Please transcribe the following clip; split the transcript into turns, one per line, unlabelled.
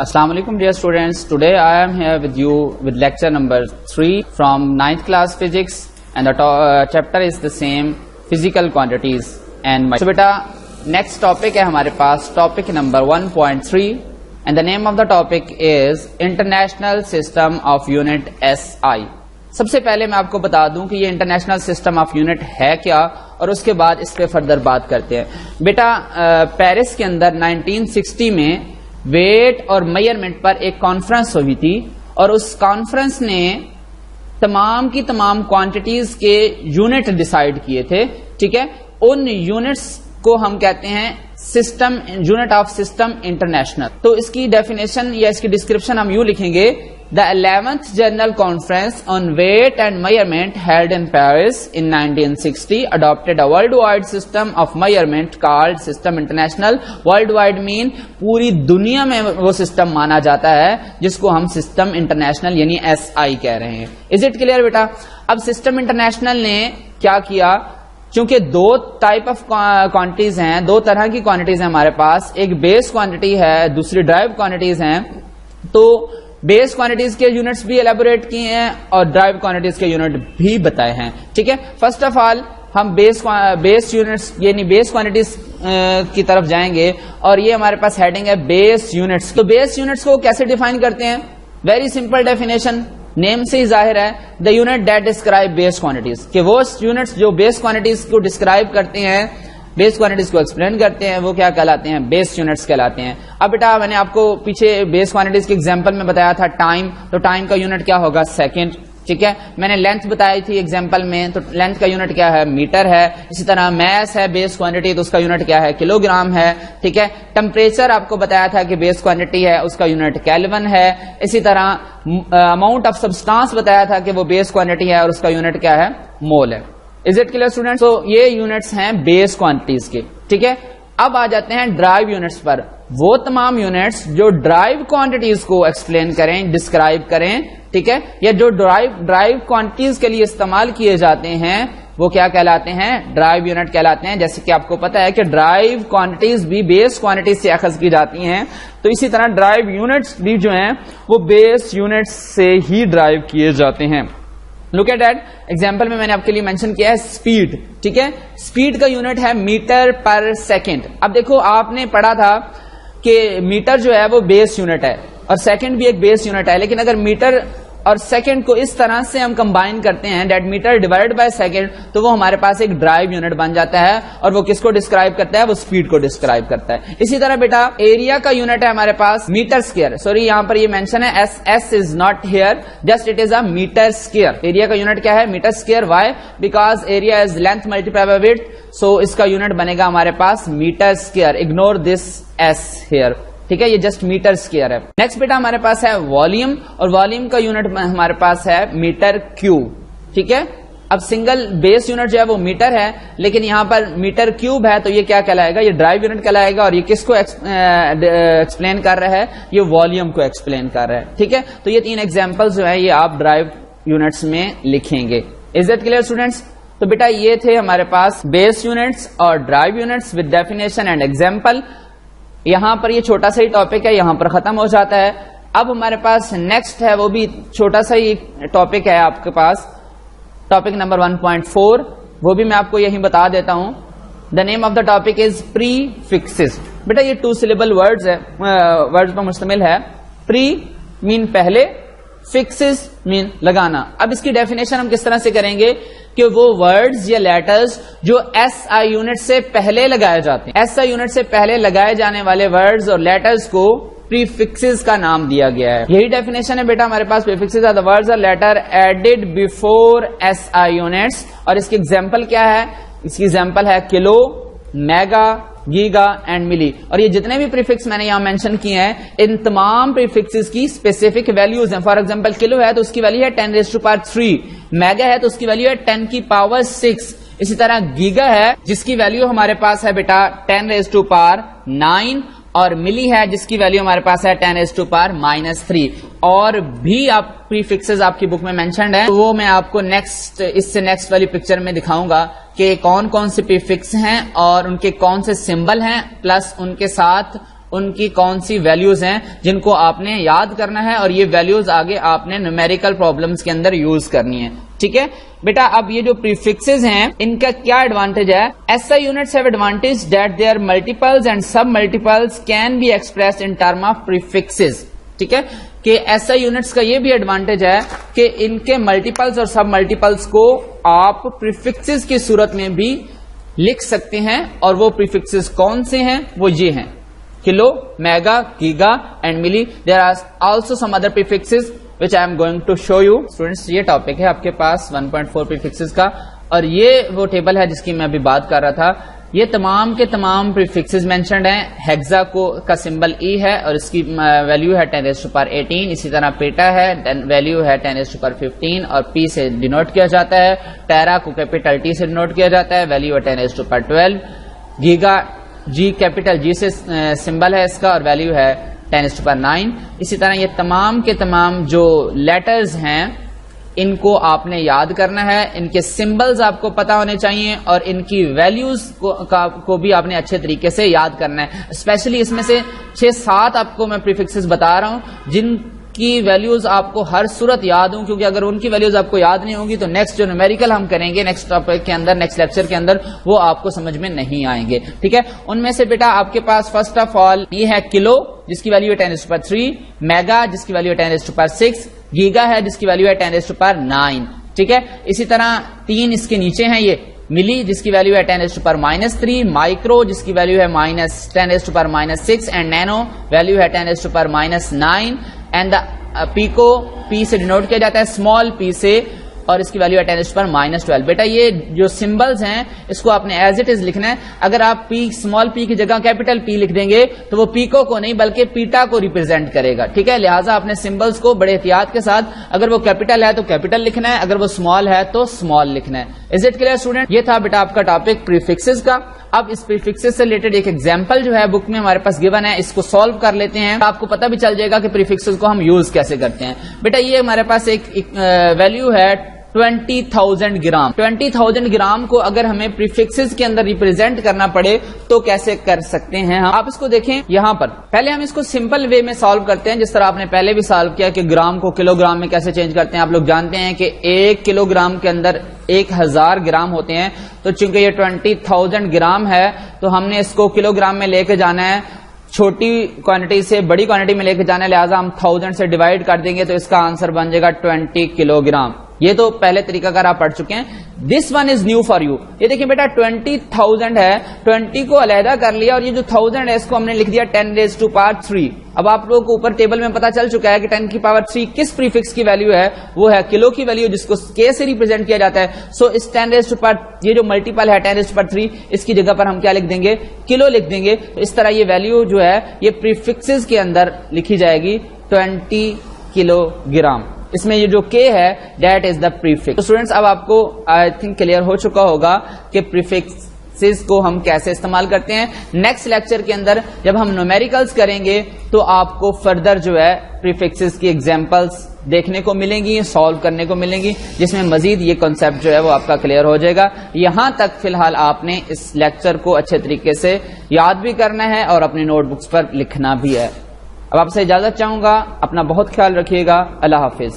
Assalamu alaikum dear students. Today I am here with you with lecture number 3 from 9th class physics, and the chapter is the same, physical quantities and so beta next topic है हमारे पास topic number 1.3 and the name of the topic is International System of Unit SI. सबसे पहले मैं आपको बता दूं कि ये इंटरनेशनल सिस्टम ऑफ यूनिट है क्या और उसके बाद इस पे फर्दर बात करते हैं। बेटा पेरिस के अंदर 1960 में वेट और मेजरमेंट पर एक कॉन्फ्रेंस हुई थी और उस कॉन्फ्रेंस ने तमाम की तमाम क्वांटिटीज के यूनिट डिसाइड किए थे। ठीक है, उन यूनिट्स को हम कहते हैं system, unit of system international. तो इसकी डेफिनेशन या इसकी डिस्क्रिप्शन हम यूं लिखेंगे, The 11th General Conference on Weight and Measurement held in Paris in 1960 adopted a worldwide system of measurement called System International. Worldwide mean पूरी दुनिया में वो सिस्टम माना जाता है जिसको हम सिस्टम इंटरनेशनल यानी SI कह रहे हैं। Is it clear बेटा? अब सिस्टम इंटरनेशनल ने क्या किया, चूंकि दो टाइप ऑफ क्वांटिटीज हैं, दो तरह की क्वांटिटीज हैं हमारे पास, एक बेस क्वांटिटी है, दूसरी ड्राइव क्वांटिटीज हैं। तो बेस क्वांटिटीज के यूनिट्स भी एलेबोरेट किए हैं और ड्राइव क्वांटिटीज के यूनिट भी बताए हैं। ठीक है, फर्स्ट ऑफ ऑल हम बेस यूनिट्स यानी बेस क्वांटिटीज की तरफ जाएंगे और ये हमारे पास हेडिंग है बेस यूनिट्स। तो बेस यूनिट्स को कैसे डिफाइन करते हैं? वेरी सिंपल डेफिनेशन, नेम से ही जाहिर है, the unit that describe base quantities, कि वो यूनिट्स जो बेस क्वांटिटीज को डिस्क्राइब करते हैं, बेस क्वांटिटीज को एक्सप्लेन करते हैं, वो क्या कहलाते हैं? बेस यूनिट्स कहलाते हैं। अब बेटा मैंने आपको पीछे बेस क्वांटिटीज के एग्जांपल में बताया था टाइम, तो टाइम का यूनिट क्या होगा? सेकंड। ठीक है, मैंने लेंथ बताई थी एग्जांपल में, तो लेंथ का यूनिट क्या है? मीटर है। इसी तरह मैस है बेस क्वांटिटी, तो उसका यूनिट क्या है? किलोग्राम है। ठीक है, टेम्परेचर आपको बताया था कि बेस क्वांटिटी है, उसका यूनिट केल्विन है। इसी तरह अमाउंट ऑफ सब्सटेंस बताया था कि वो बेस क्वांटिटी है और उसका यूनिट क्या है? मोल है। Is it clear students? तो ये यूनिट्स हैं बेस क्वांटिटीज के। ठीक है, अब आ जाते हैं ड्राइव यूनिट्स पर। वो तमाम यूनिट्स जो ड्राइव क्वांटिटीज को एक्सप्लेन करें, डिस्क्राइब करें, ठीक है, या जो ड्राइव क्वांटिटीज के लिए इस्तेमाल किए जाते हैं, वो क्या कहलाते हैं? ड्राइव यूनिट कहलाते हैं। जैसे कि आपको पता है कि ड्राइव क्वांटिटीज भी बेस क्वांटिटीज से अखज की जाती हैं, तो इसी तरह ड्राइव यूनिट्स भी जो हैं वो बेस यूनिट्स से ही ड्राइव किए जाते हैं। लुक एट दैट एग्जाम्पल में मैंने आपके लिए मेंशन किया है स्पीड। ठीक है, स्पीड का यूनिट है मीटर पर सेकेंड। अब देखो आपने पढ़ा था कि मीटर जो है वो बेस यूनिट है और सेकंड भी एक बेस यूनिट है, लेकिन अगर मीटर और सेकंड को इस तरह से हम कंबाइन करते हैं, that meter divided by second, तो वो हमारे पास एक ड्राइव यूनिट बन जाता है और वो किसको डिस्क्राइब करता है? वो स्पीड को डिस्क्राइब करता है। इसी तरह बेटा एरिया का यूनिट है हमारे पास मीटर स्क्वायर। सॉरी, यहां पर ये मेंशन है S is not here, just it is a metre square. Area का यूनिट क्या है? Metre square. Why? Because area is length multiply by width, so इसका यूनिट बनेगा हमारे पास metre square. Ignore this S here. ठीक है, ये जस्ट मीटर स्क्वायर है। नेक्स्ट बेटा हमारे पास है वॉल्यूम, और वॉल्यूम का यूनिट हमारे पास है मीटर क्यूब। ठीक है, अब सिंगल बेस यूनिट जो है वो मीटर है, लेकिन यहां पर मीटर क्यूब है, तो ये क्या कहलाएगा? ये ड्राइव यूनिट कहलाएगा। और ये किसको एक्सप्लेन कर रहा है? ये वॉल्यूम को एक्सप्लेन कर रहा है। ठीक है, तो ये तीन एग्जाम्पल जो है ये आप ड्राइव यूनिट्स में लिखेंगे। Is that clear students? तो बेटा ये थे हमारे पास बेस यूनिट्स और drive units with definition and example. यहां पर ये छोटा सा ही टॉपिक है, यहां पर खत्म हो जाता है। अब हमारे पास नेक्स्ट है, वो भी छोटा सा ही टॉपिक है आपके पास, टॉपिक नंबर 1.4, वो भी मैं आपको यही बता देता हूं। The name of the topic is prefixes. बेटा ये 2 सिलेबल वर्ड्स है, वर्ड्स पर मुश्तमिल है। प्री मीन पहले, फिक्सेस मीन लगाना। अब इसकी डेफिनेशन हम किस तरह से करेंगे कि वो वर्ड्स या लेटर्स जो SI यूनिट से पहले लगाए जाते हैं, SI यूनिट से पहले लगाए जाने वाले वर्ड्स और लेटर्स को प्रीफिक्सेस का नाम दिया गया है। यही डेफिनेशन है बेटा हमारे पास। प्रीफिक्सेस आर द वर्ड्स और letter added before SI units. और इसकी एग्जांपल क्या है? इसकी एग्जांपल है kilo, mega, giga and milli. और ये जितने भी प्रीफिक्स मैंने यहां मेंशन किए हैं, इन तमाम प्रीफिक्सेस की स्पेसिफिक वैल्यूज हैं। फॉर एग्जांपल किलो है तो उसकी वैल्यू है 10⁻3, मेगा है तो उसकी वैल्यू है 10⁻6। इसी तरह गीगा है जिसकी वैल्यू हमारे पास है बेटा 10⁻9, और मिली है जिसकी वैल्यू हमारे पास है 10⁻3। और भी आप प्रीफिक्सेस आपकी बुक में मेंशन्ड है, तो वो मैं आपको इससे नेक्स्ट वाली पिक्चर में दिखाऊंगा कि कौन कौन से प्रीफिक्स हैं और उनके कौन से सिंबल हैं, प्लस उनके साथ ان کی کون سی ویلیوز ہیں جن کو آپ نے یاد کرنا ہے اور یہ ویلیوز آگے آپ نے نیومیریکل پرابلمس کے اندر یوز کرنی ہے. ٹھیک ہے بیٹا. اب یہ جو پریفکسز ہیں ان کا کیا ایڈوانٹیج ہے؟ SI units have advantage that their multiples and sub multiples can be expressed in term of prefixes. ٹھیک ہے کہ SI units کا یہ بھی ایڈوانٹیج ہے کہ ان کے ملٹیپلز اور سب ملٹیپلز کو آپ پریفکسز کی صورت میں بھی لکھ سکتے ہیں. اور وہ پریفکسز کون سے ہیں؟ وہ یہ ہیں کلو, mega, giga and milli. There are also some other prefixes which I am going to show you. Students, یہ ٹاپک ہے آپ کے پاس 1.4 پریفکسز کا, اور یہ وہ ٹیبل ہے جس کی میں ابھی بات کر رہا تھا. یہ تمام کے تمام پریفکسز مینشنڈ ہیں. ہیگزا کا سمبل ای ہے اور اس کی ویلیو ہے 10⁻18. اسی طرح پیٹا ہے, ویلیو ہے 10⁻15 اور پی سے ڈینوٹ کیا جاتا ہے. ٹیرا کو کیپیٹل ٹی سے ڈینوٹ کیا جاتا ہے, ویلیو ہے 10⁻12. گیگا جی کیپیٹل جی سے سمبل ہے اس کا اور ویلیو ہے 10⁻9. اسی طرح یہ تمام کے تمام جو لیٹرز ہیں ان کو آپ نے یاد کرنا ہے, ان کے سمبلز آپ کو پتا ہونے چاہیے اور ان کی ویلیوز کو بھی آپ نے اچھے طریقے سے یاد کرنا ہے. اسپیشلی اس میں سے 6-7 آپ کو میں پریفکسز بتا رہا ہوں جن کی ویلیوز آپ کو ہر صورت یاد ہوں, کیونکہ اگر ان کی ویلیوز آپ کو یاد نہیں ہوں گی تو نیکسٹ جو نیومیریکل ہم کریں گے نیکسٹ ٹاپک کے اندر, نیکسٹ لیکچر کے اندر, وہ آپ کو سمجھ میں نہیں آئیں گے. ٹھیک ہے. ان میں سے بیٹا آپ کے پاس فرسٹ آف آل یہ ہے کلو جس کی ویلیو ہے 10⁻3, میگا جس کی ویلیو ہے 10⁻6, گیگا ہے جس کی ویلیو ہے 10⁻9. ٹھیک ہے. اسی طرح 3 اس کے نیچے ہیں یہ ملی جس کی ویلیو ہے 10⁻3, مائکرو جس کی ویلیو ہے -10⁻6 اینڈ نینو ویلیو ہے 10⁻9 اینڈ پیکو پی سے ڈینوٹ کیا جاتا ہے اسمال پی سے اور اس کی ویلیو ہے 10⁻12. بیٹا یہ جو سمبلز ہیں اس کو آپ نے ایز اٹ از لکھنا ہے. اگر آپ پی اسمال پی کی جگہ کیپیٹل پی لکھ دیں گے تو وہ پیکو کو نہیں بلکہ پیٹا کو ریپرزینٹ کرے گا. ٹھیک ہے. لہٰذا اپنے سمبلز کو بڑے احتیاط کے ساتھ, اگر وہ کیپیٹل ہے تو کیپیٹل لکھنا ہے, اگر وہ اسمال ہے تو اسمال لکھنا ہے. Is it clear student? یہ تھا بیٹا آپ کا ٹاپک پریفکسز کا. اب اس پریفکسز سے ریلیٹڈ ایک ایگزامپل جو ہے بک میں ہمارے پاس گیون ہے, اس کو سالو کر لیتے ہیں. آپ کو پتہ بھی چل جائے گا کہ پریفکسز کو ہم یوز کیسے کرتے ہیں. بیٹا یہ ہمارے پاس ایک ویلیو ہے 20,000 گرام. 20,000 گرام کو اگر ہمیں پریفکسز کے اندر ریپرزینٹ کرنا پڑے تو کیسے کر سکتے ہیں؟ آپ اس کو دیکھیں یہاں پر. پہلے ہم اس کو سمپل وے میں سالو کرتے ہیں جس طرح آپ نے پہلے بھی سالو کیا کہ گرام کو کلو گرام میں کیسے چینج کرتے ہیں. آپ لوگ جانتے ہیں کہ 1 کلو گرام کے اندر 1000 گرام ہوتے ہیں, تو چونکہ یہ 20,000 گرام ہے تو ہم نے اس کو کلو گرام میں لے کے جانا ہے, چھوٹی کوانٹٹی سے بڑی کوانٹٹی میں لے کے جانا ہے. لہٰذا ہم 1000 سے ڈیوائڈ کر دیں گے تو اس کا آنسر بن جائے گا 20 کلو گرام. یہ تو پہلے طریقہ کار آپ پڑھ چکے ہیں. This one is new for you. یہ دیکھیں بیٹا 20,000 ہے, 20 کو علیحدہ کر لیا اور یہ جو 1000 ہے اس کو ہم نے لکھ دیا 10⁻3. اب آپ لوگوں کو اوپر ٹیبل میں پتا چل چکا ہے کہ 10 کی پاور 3 کس پریفکس کی ویلیو ہے, وہ ہے کلو کی ویلیو جس کو کے سے ریپرزینٹ کیا جاتا ہے. سو اس 10⁻, یہ جو ملٹیپل ہے 10⁻3, اس کی جگہ پر ہم کیا لکھ دیں گے؟ کلو لکھ دیں گے. تو اس طرح یہ ویلیو جو ہے یہ پریفکسز کے اندر لکھی جائے گی 20 کلو گرام. اس میں یہ جو کے ہے دیٹ از دا پریفکس. تو اسٹوڈینٹس اب آپ کو آئی تھنک کلیئر ہو چکا ہوگا کہ پریفکسز کو ہم کیسے استعمال کرتے ہیں. نیکسٹ لیکچر کے اندر جب ہم نومیریکلز کریں گے تو آپ کو فردر جو ہے پریفکسز کی ایگزامپلس دیکھنے کو ملیں گی, سالو کرنے کو ملیں گی, جس میں مزید یہ کنسپٹ جو ہے وہ آپ کا کلیئر ہو جائے گا. یہاں تک فی الحال آپ نے اس لیکچر کو اچھے طریقے سے یاد بھی کرنا ہے اور اپنی نوٹ بکس پر لکھنا بھی ہے. اب آپ سے اجازت چاہوں گا, اپنا بہت خیال رکھیے گا. اللہ حافظ.